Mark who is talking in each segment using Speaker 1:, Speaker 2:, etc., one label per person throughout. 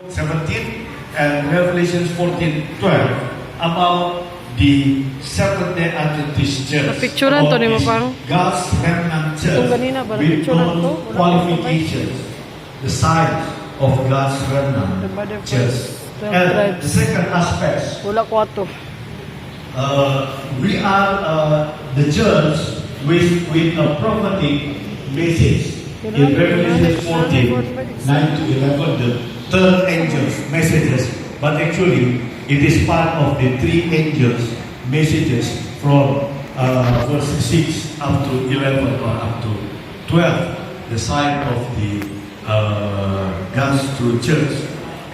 Speaker 1: 17 and Revelation 14:12 about the Seventh-day Adventist Church.
Speaker 2: Napicturean to ni mo pang?
Speaker 1: God's remnant church
Speaker 2: Itong ganina ba,
Speaker 1: with
Speaker 2: napicturean to?
Speaker 1: known
Speaker 2: Wala
Speaker 1: qualifications. The signs of God's remnant church. And the second aspect,
Speaker 2: Wala kwato.
Speaker 1: we are the church with a prophetic message. In Revelation 14, 9 to 11, the third angel's messages, but actually it is part of the three angels' messages from verse 6 up to 11 or up to 12, the sign of the God's true church.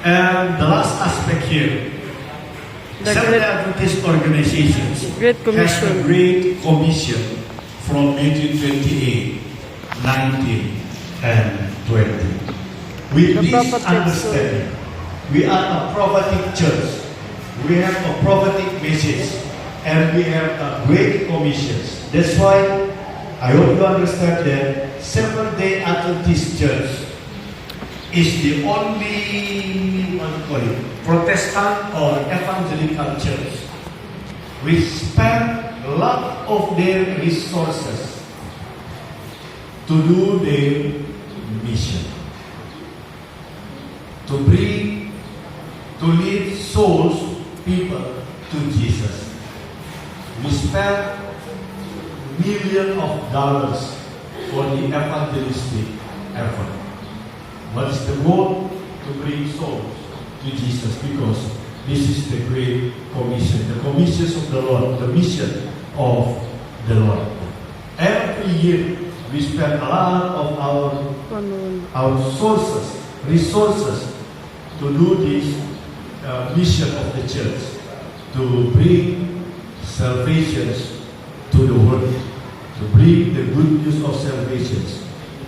Speaker 1: And the last aspect here,
Speaker 2: The
Speaker 1: Seventh-day Adventist organizations
Speaker 2: Great
Speaker 1: has a
Speaker 2: Commission.
Speaker 1: great commission from Matthew 28, 19, and 20. With
Speaker 2: The
Speaker 1: this
Speaker 2: prophetic
Speaker 1: understanding, we are a prophetic church. We have a prophetic message, and we have a great commissions. That's why I hope you understand that Seventh-day Adventist Church is the only Protestant or evangelical church which spend a lot of their resources to do their mission, to lead souls, people to Jesus. We spend millions of dollars for the evangelistic effort. What is the goal? To bring souls to Jesus, because this is the great commission, the commissions of the Lord, the mission of the Lord. Every year we spend a lot of our resources to do this mission of the church, to bring salvations to the world, to bring the good news of salvations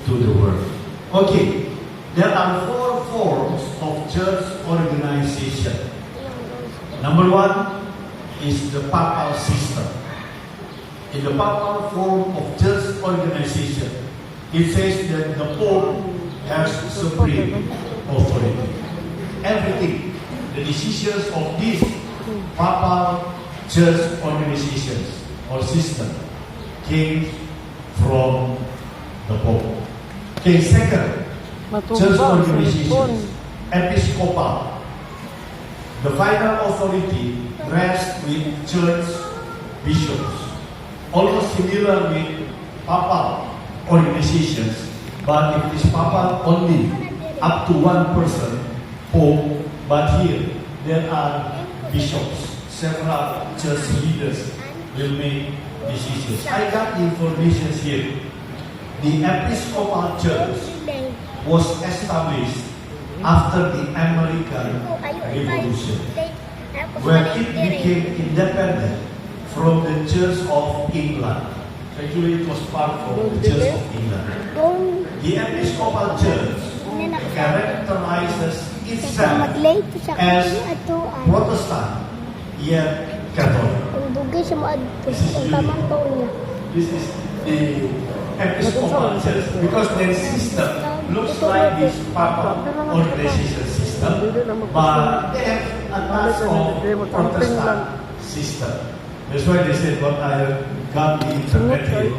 Speaker 1: to the world. Okay, there are four forms of church organization. Number one is the papal system. In the papal form of church organization, it says that the Pope has supreme authority. Everything, the decisions of these papal church organizations or system came from the Pope. Okay, second, church organizations, episcopal. The final authority rests with church bishops. Almost similar with papal organizations, but it is papal only up to one person, Pope, but here there are bishops, several church leaders will make decisions. I got information here. The Episcopal Church was established after the American Revolution, where it became independent from the Church of England. Actually, it was part of the Church of England. The Episcopal Church characterizes itself as Protestant yet Catholic. This is the Episcopal Church, because their system looks like this papal organization system, but they have a touch of Protestant system. That's why they said what I got the internet here.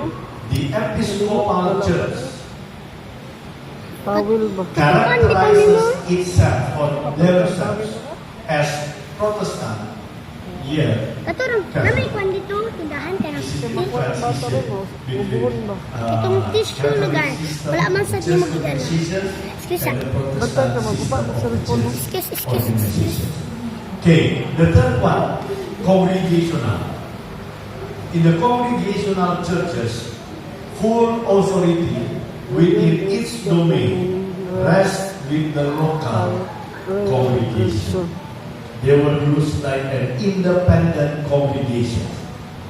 Speaker 1: The Episcopal Church characterizes itself or themselves as Protestant yet Catholic. This is the transition between
Speaker 3: Itong tissue lugar, wala man sa di magigala. Excuse
Speaker 1: and
Speaker 3: me.
Speaker 1: the Protestant system of the church
Speaker 3: Excuse.
Speaker 1: organization. Okay, the third one, congregational. In the congregational churches, full authority within each domain rests with the local congregation. They were used like an independent congregation.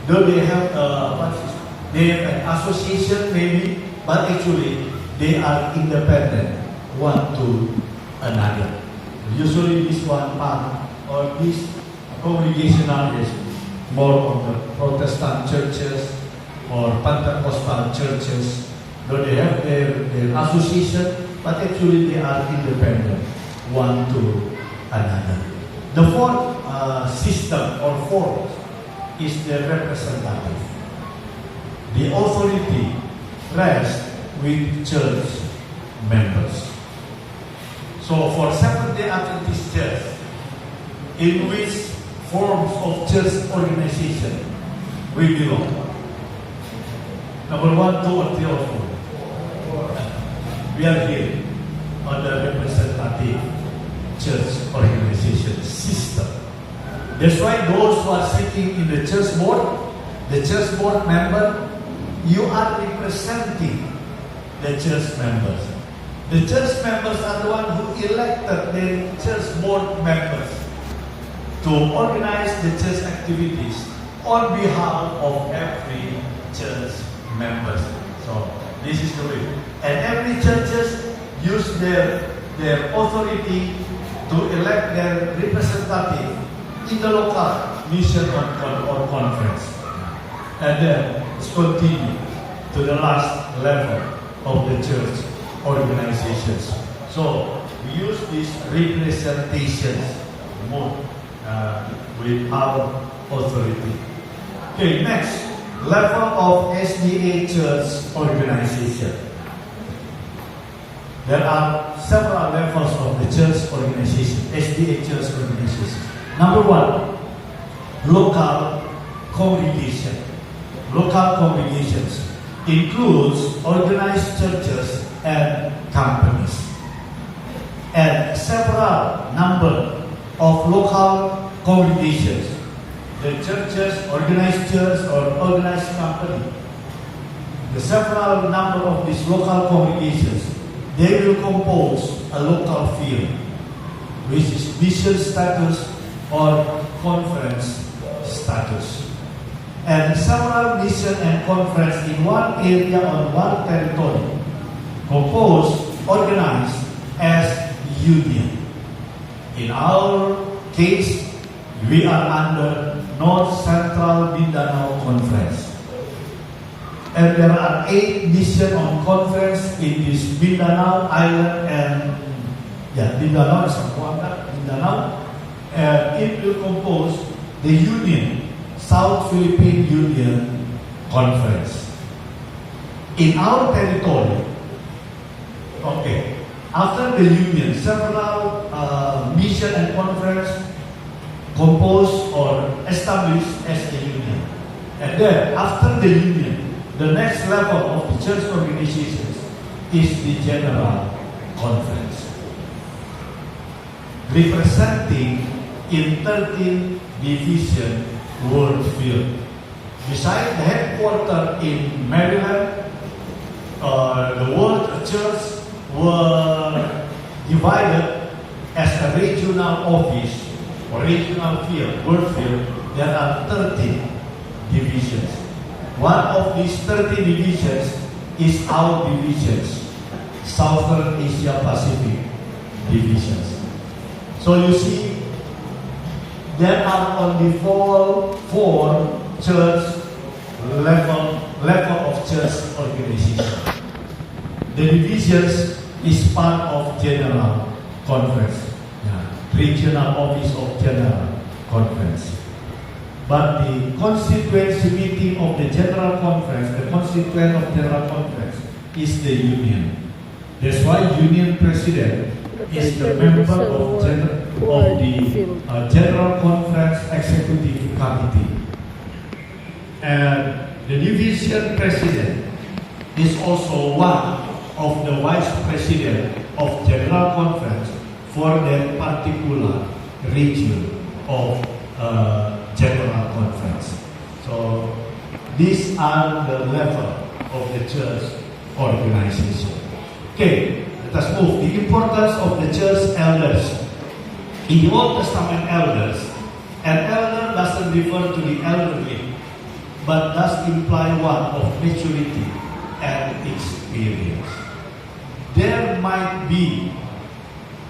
Speaker 1: Though they have an association maybe, but actually they are independent one to another. Usually this one part or this congregational is more on the Protestant churches or Pentecostal churches. Though they have their association, but actually they are independent one to another. The fourth system or form is the representative. The authority rests with church members. So for Seventh-day Adventist Church, in which forms of church organization we belong? Number 1, 2, or 3, or 4? We are here on the representative church organization system. That's why those who are sitting in the church board member, you are representing the church members. The church members are the one who elected the church board members to organize the church activities on behalf of every church members. So this is the way. And every churches use their authority to elect their representative in the local mission or conference. And then it's continued to the last level of the church organizations. So we use these representations more with our authority. Okay, next, level of SDA church organization. There are several levels of the church organization, SDA church organization. Number 1, local congregation. Local congregations includes organized churches and companies. And several number of local congregations, the churches, organized church or organized company, the several number of these local congregations, they will compose a local field, which is mission status or conference status. And several mission and conference in one area on one territory, composed, organized as union. In our case, we are under North Central Mindanao Conference. And there are 8 mission on conference in this Mindanao Island and Mindanao, Mindanao. It will compose the Union, South Philippine Union Conference. In our territory, after the Union, several mission and conference composed or established as the Union. And then, after the Union, the next level of the church organizations is the General Conference, representing in 13 division world field. Besides the headquarters in Maryland, the world church were divided as a regional office or regional field, world field. There are 13 divisions. One of these 30 divisions is our divisions, Southern Asia Pacific divisions. So you see, there are only four church level of church organization. The divisions is part of General Conference, regional office of General Conference. But the constituency meeting of the General Conference, the constituent of General Conference, is the Union. That's why Union President is the member of the General Conference Executive Committee. And the Division President is also one of the Vice President of General Conference for that particular region of General Conference. So these are the level of the church organization. Okay, let us move. The importance of the church elders. In the Old Testament elders, an elder doesn't refer to the elderly, but does imply one of maturity and experience. There might be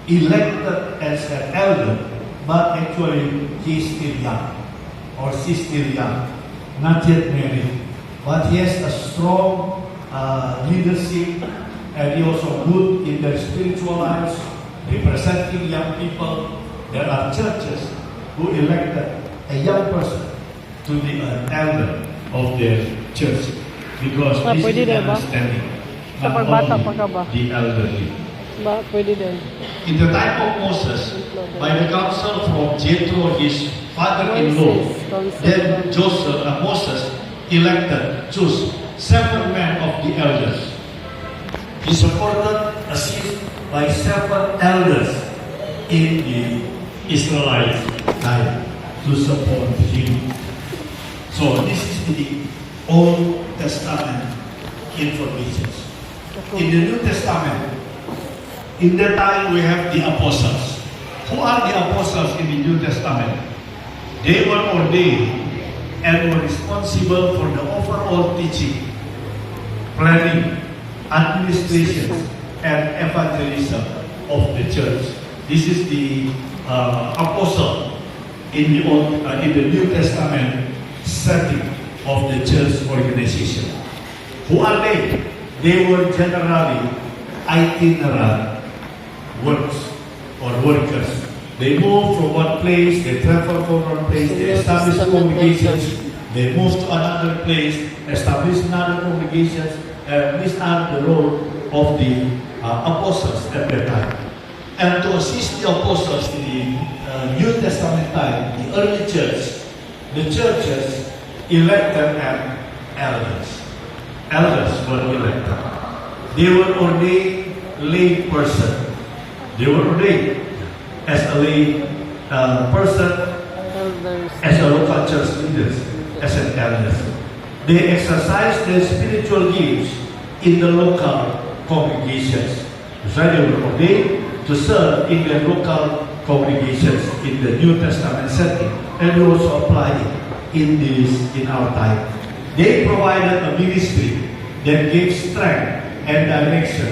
Speaker 1: elected as an elder, but actually he is still young, or she's still young, not yet married, but he has a strong leadership, and he also good in their spiritual lives, representing young people. There are churches who elected a young person to be an elder of their church because
Speaker 2: Ah,
Speaker 1: this
Speaker 2: pwede
Speaker 1: is the
Speaker 2: din ba?
Speaker 1: understanding
Speaker 2: Sa pagbata pa ka ba?
Speaker 1: the elderly.
Speaker 2: Ba, pwede din.
Speaker 1: In the time of Moses, by the counsel from Jethro, his father-in-law, then Moses chose 7 men of the elders. He supported a seat by 7 elders in the Israelite time to support him. So this is the Old Testament information. In the New Testament, in that time we have the apostles. Who are the apostles in the New Testament? They were ordained and were responsible for the overall teaching, planning, administration, and evangelism of the church. This is the apostle in the New Testament setting of the church organization. Who are they? They were generally itinerant workers. They move from one place, they travel from one place, they establish congregations, they move to another place, establish another congregations, and these are the role of the apostles at that time. And to assist the apostles in the New Testament time, the early church, the churches elected an elders. Elders were elected. They were ordained lay person. They were ordained as a lay person,
Speaker 2: Elders.
Speaker 1: as a local church leaders, as an elders. They exercised their spiritual gifts in the local congregations. So they were ordained to serve in their local congregations in the New Testament setting, and we also apply it in our time. They provided a ministry that gave strength and direction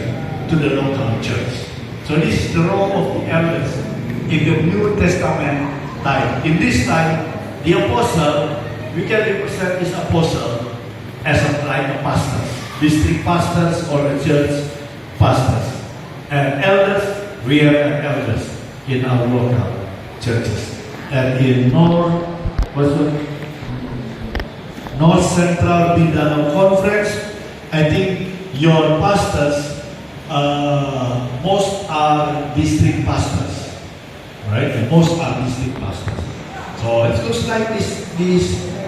Speaker 1: to the local church. So this is the role of the elders in the New Testament time. In this time, the apostle, we can represent this apostle as like a pastor, district pastors or a church pastors. And elders, we are elders in our local churches. And in North Central Mindanao Conference, I think your pastors, most are district pastors, right? And most are district pastors. So it looks like this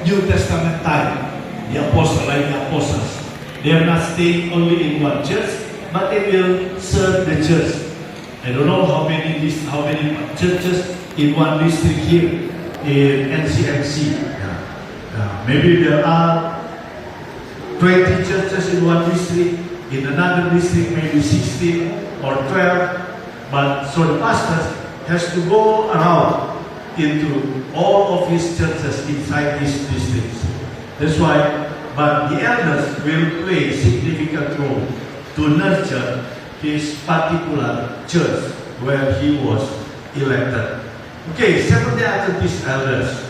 Speaker 1: New Testament time, the apostles, they are not staying only in one church, but they will serve the church. I don't know how many churches in one district here in NCMC. Maybe there are 20 churches in one district, in another district maybe 16 or 12. But so the pastor has to go around into all of his churches inside his districts. That's why, but the elders will play a significant role to nurture his particular church where he was elected. Okay, Seventh-day Adventist elders.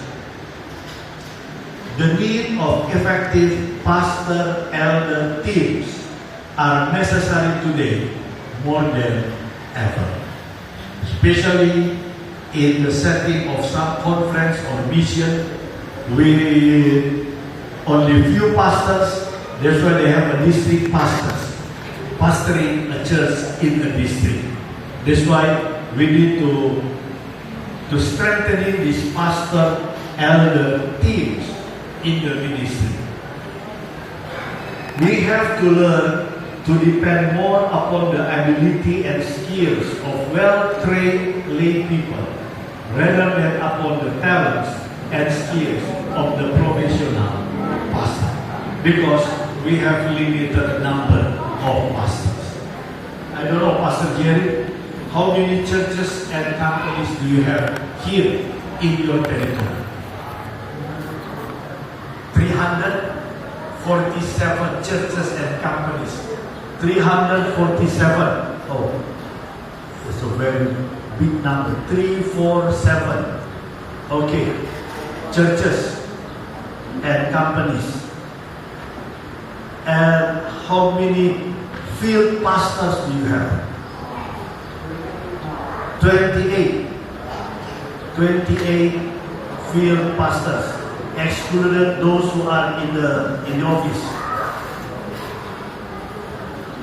Speaker 1: The need of effective pastor-elder teams are necessary today more than ever, especially in the setting of some conference or mission with only few pastors. That's why they have a district pastors pastoring a church in a district. That's why we need to strengthen these pastor-elder teams in the ministry. We have to learn to depend more upon the ability and skills of well-trained lay people rather than upon the talents and skills of the professional pastor, because we have limited number of pastors. I don't know, Pastor Jerry, how many churches and companies do you have here in your territory? 347 churches and companies. 347. Oh, that's a very big number. 347. Okay. Churches and companies. And how many field pastors do you have? 28 field pastors, excluded those who are in the office.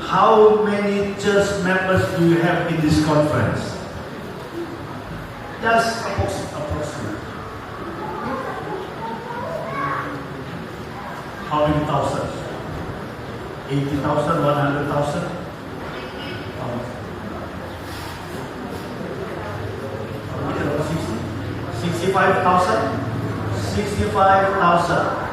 Speaker 1: How many church members do you have in this conference? Just approximately. How many thousands? 80,000, 100,000? 65,000? 65,000.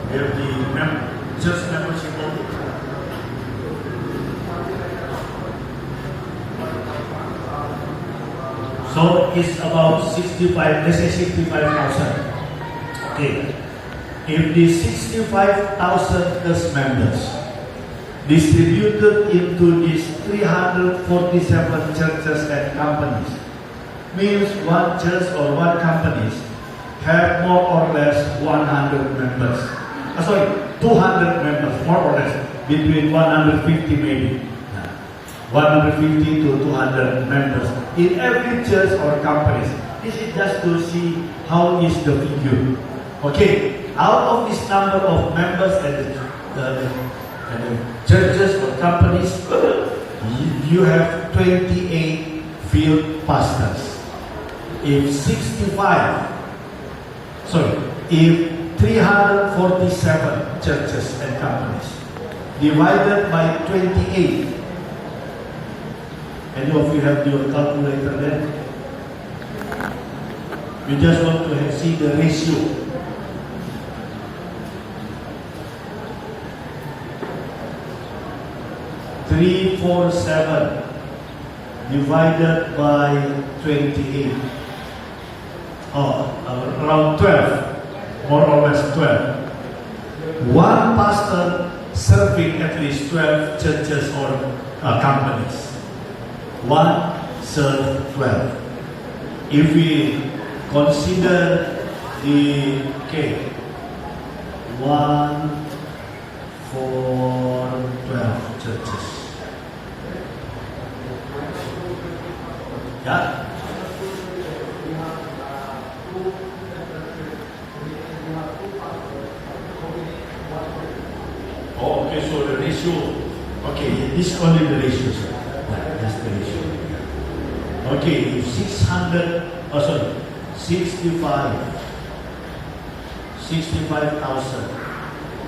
Speaker 1: If the church membership only. So it's about 65, let's say 65,000. Okay. If the 65,000 church members distributed into these 347 churches and companies, means one church or one company have more or less 100 members. 200 members, more or less, between 150 maybe. 150 to 200 members in every church or companies. This is just to see how is the figure. Okay, out of this number of members and the churches or companies, you have 28 field pastors. If 347 churches and companies divided by 28, any of you have your calculator there? We just want to see the ratio. $347 divided by 28. Around 12, more or less 12. One pastor serving at least 12 churches or companies. One serve 12. If we consider the 1 for 12 churches. Yeah. Oh, okay, so the ratio, okay, this is only the ratio, sir. That's the ratio. Okay, if 65,000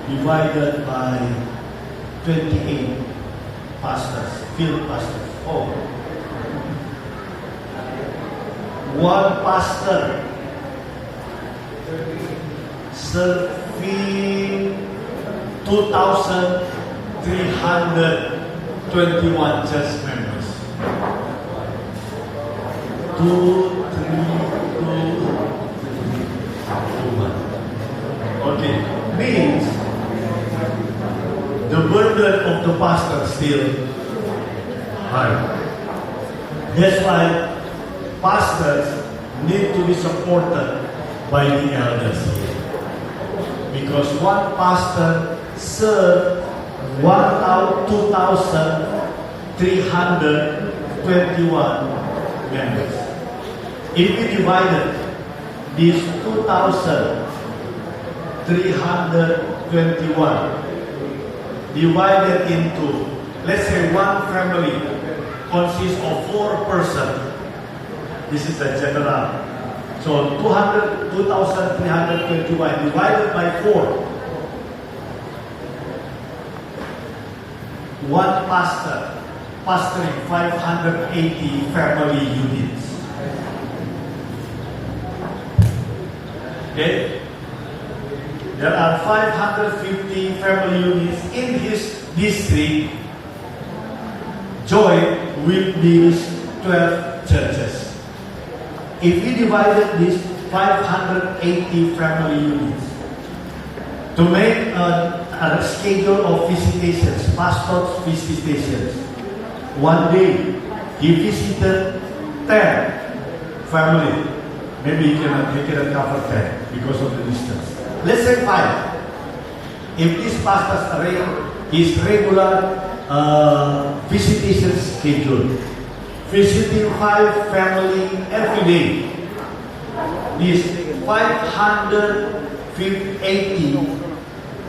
Speaker 1: divided by 28 pastors, field pastors. Oh, one pastor serving 2,321 church members. 2,321. Okay, means the burden of the pastor still high. That's why pastors need to be supported by the elders here. Because one pastor served 2,321 members. If we divided these 2,321 divided into, let's say one family consists of 4 persons. This is the general. So 2,321 divided by 4. One pastor pastoring 580 family units. Okay? There are 550 family units in his district joined with these 12 churches. If we divided these 580 family units to make a schedule of visitations, pastor's visitations, one day he visited 10 family. Maybe he cannot cover 10 because of the distance. Let's say 5. If these pastors his regular visitation schedule. Visiting 5 family every day. This 580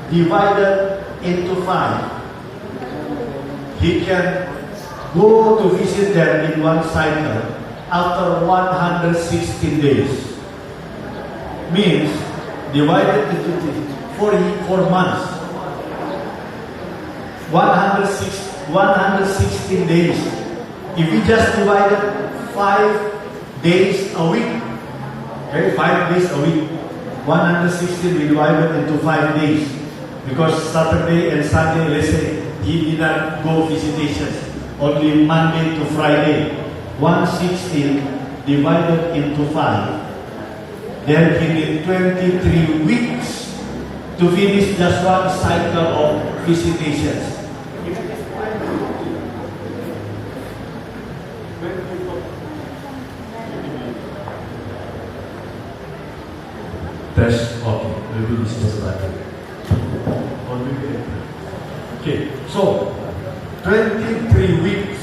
Speaker 1: divided into 5. He can go to visit them in one cycle after 116 days. Means divided into 4 months. 116 days. If we just divided 5 days a week, okay, 5 days a week, 116 we divided into 5 days. Because Saturday and Sunday, let's say, he did not go visitations, only Monday to Friday. 116 divided into 5. Then he need 23 weeks to finish just one cycle of visitations. Test, okay, maybe this is right. Okay, so 23 weeks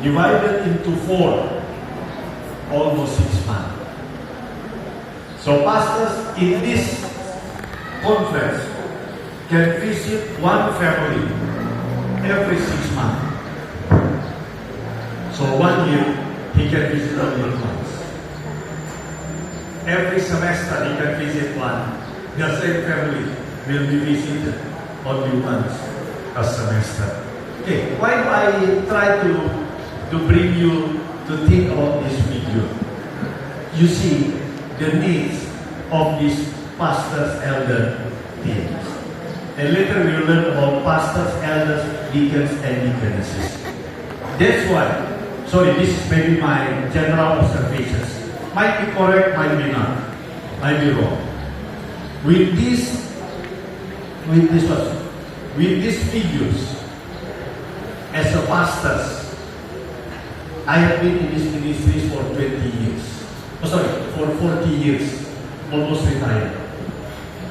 Speaker 1: divided into 4, almost 6 months. So pastors in this conference can visit one family every 6 months. So 1 year, he can visit only once. Every semester, he can visit one. The same family will be visited only once a semester. Okay, why do I try to bring you to think about this video? You see the needs of these pastors, elder teams. And later we will learn about pastors, elders, deacons, and deaconesses. That's why, sorry, this is maybe my general observations. Might be correct, might be not, might be wrong. With these figures, as a pastors, I have been in this ministry for 20 years. For 40 years, almost retired.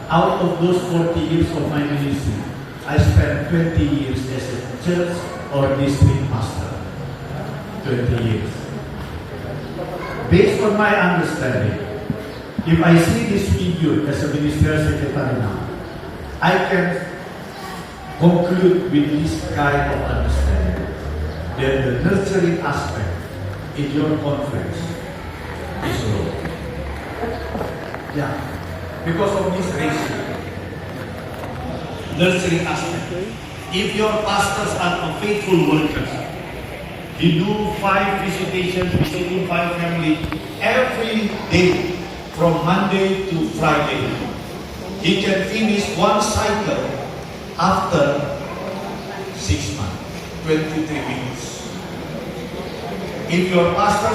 Speaker 1: Out of those 40 years of my ministry, I spent 20 years as a church or district pastor. 20 years. Based on my understanding, if I see this figure as a ministerial secretary now, I can conclude with this kind of understanding that the nurturing aspect in your conference is low. Yeah, because of this ratio. Nurturing aspect. If your pastors are faithful workers, he do 5 visitations, visiting 5 families every day from Monday to Friday. He can finish one cycle after 6 months, 23 weeks. If your pastor